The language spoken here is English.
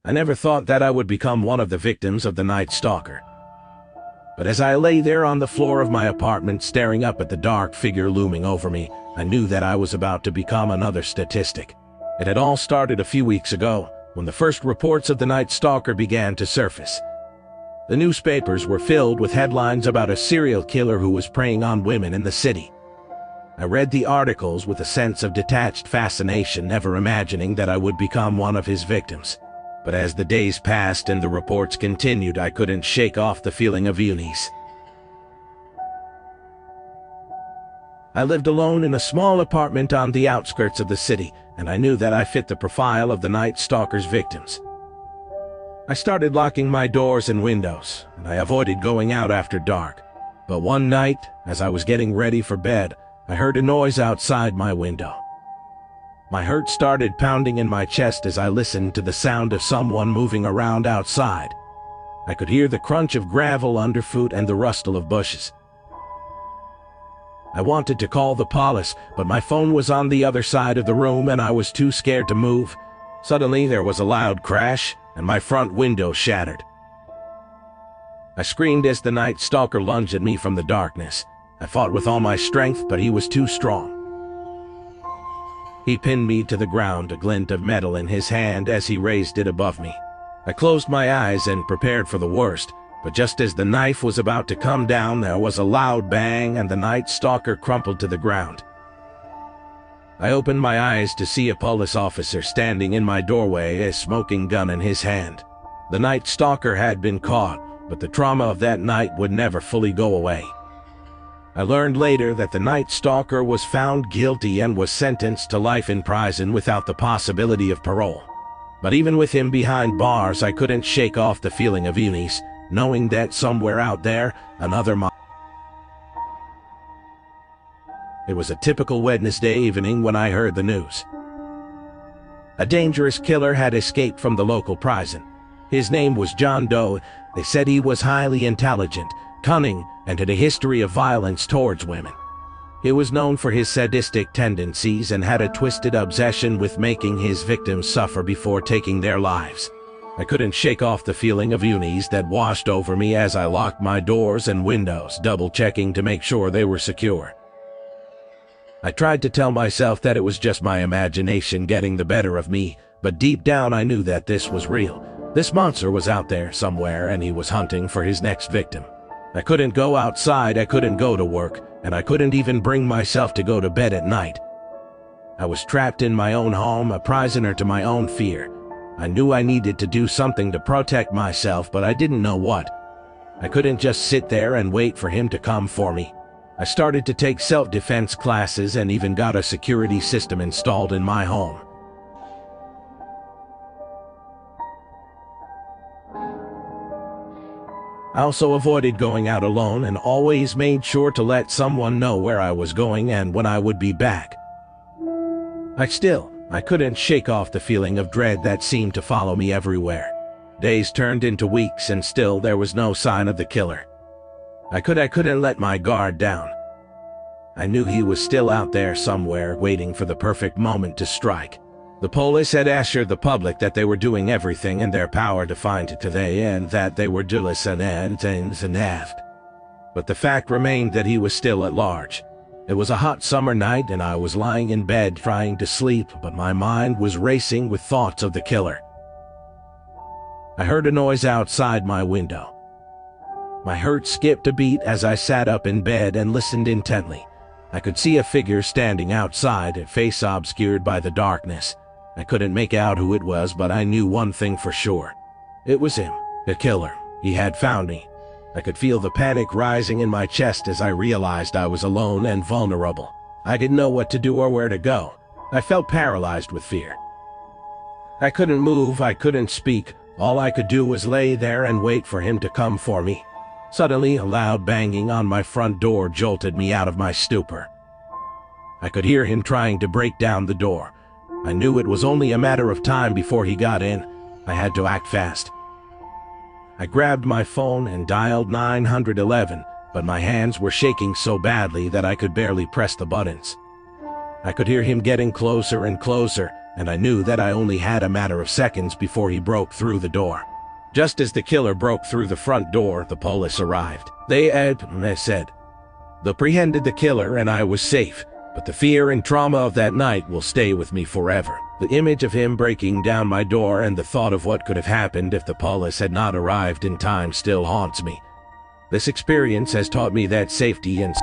I never thought that I would become one of the victims of the Night Stalker. But as I lay there on the floor of my apartment staring up at the dark figure looming over me, I knew that I was about to become another statistic. It had all started a few weeks ago, when the first reports of the Night Stalker began to surface. The newspapers were filled with headlines about a serial killer who was preying on women in the city. I read the articles with a sense of detached fascination, never imagining that I would become one of his victims. But as the days passed and the reports continued, I couldn't shake off the feeling of unease. I lived alone in a small apartment on the outskirts of the city, and I knew that I fit the profile of the Night Stalker's victims. I started locking my doors and windows, and I avoided going out after dark. But one night, as I was getting ready for bed, I heard a noise outside my window. My heart started pounding in my chest as I listened to the sound of someone moving around outside. I could hear the crunch of gravel underfoot and the rustle of bushes. I wanted to call the police, but my phone was on the other side of the room and I was too scared to move. Suddenly there was a loud crash, and my front window shattered. I screamed as the Night Stalker lunged at me from the darkness. I fought with all my strength, but he was too strong. He pinned me to the ground, a glint of metal in his hand as he raised it above me. I closed my eyes and prepared for the worst, but just as the knife was about to come down, there was a loud bang and the Night Stalker crumpled to the ground. I opened my eyes to see a police officer standing in my doorway, a smoking gun in his hand. The Night Stalker had been caught, but the trauma of that night would never fully go away. I learned later that the Night Stalker was found guilty and was sentenced to life in prison without the possibility of parole. But even with him behind bars, I couldn't shake off the feeling of unease, knowing that somewhere out there, another It was a typical Wednesday evening when I heard the news. A dangerous killer had escaped from the local prison. His name was John Doe. They said he was highly intelligent, cunning, and had a history of violence towards women. He was known for his sadistic tendencies and had a twisted obsession with making his victims suffer before taking their lives. I couldn't shake off the feeling of unease that washed over me as I locked my doors and windows, double-checking to make sure they were secure. I tried to tell myself that it was just my imagination getting the better of me, but deep down I knew that this was real. This monster was out there somewhere and he was hunting for his next victim. I couldn't go outside, I couldn't go to work, and I couldn't even bring myself to go to bed at night. I was trapped in my own home, a prisoner to my own fear. I knew I needed to do something to protect myself, but I didn't know what. I couldn't just sit there and wait for him to come for me. I started to take self-defense classes and even got a security system installed in my home. I also avoided going out alone and always made sure to let someone know where I was going and when I would be back. I couldn't shake off the feeling of dread that seemed to follow me everywhere. Days turned into weeks and still there was no sign of the killer. I couldn't let my guard down. I knew he was still out there somewhere, waiting for the perfect moment to strike. The police had assured the public that they were doing everything in their power to find today and that they were doing and. But the fact remained that he was still at large. It was a hot summer night and I was lying in bed trying to sleep, but my mind was racing with thoughts of the killer. I heard a noise outside my window. My heart skipped a beat as I sat up in bed and listened intently. I could see a figure standing outside, a face obscured by the darkness. I couldn't make out who it was, but I knew one thing for sure. It was him, the killer. He had found me. I could feel the panic rising in my chest as I realized I was alone and vulnerable. I didn't know what to do or where to go. I felt paralyzed with fear. I couldn't move, I couldn't speak. All I could do was lay there and wait for him to come for me. Suddenly, a loud banging on my front door jolted me out of my stupor. I could hear him trying to break down the door. I knew it was only a matter of time before he got in. I had to act fast. I grabbed my phone and dialed 911, but my hands were shaking so badly that I could barely press the buttons. I could hear him getting closer and closer, and I knew that I only had a matter of seconds before he broke through the door. Just as the killer broke through the front door, the police arrived. They said, apprehended the killer and I was safe, but the fear and trauma of that night will stay with me forever. The image of him breaking down my door and the thought of what could have happened if the police had not arrived in time still haunts me. This experience has taught me that safety and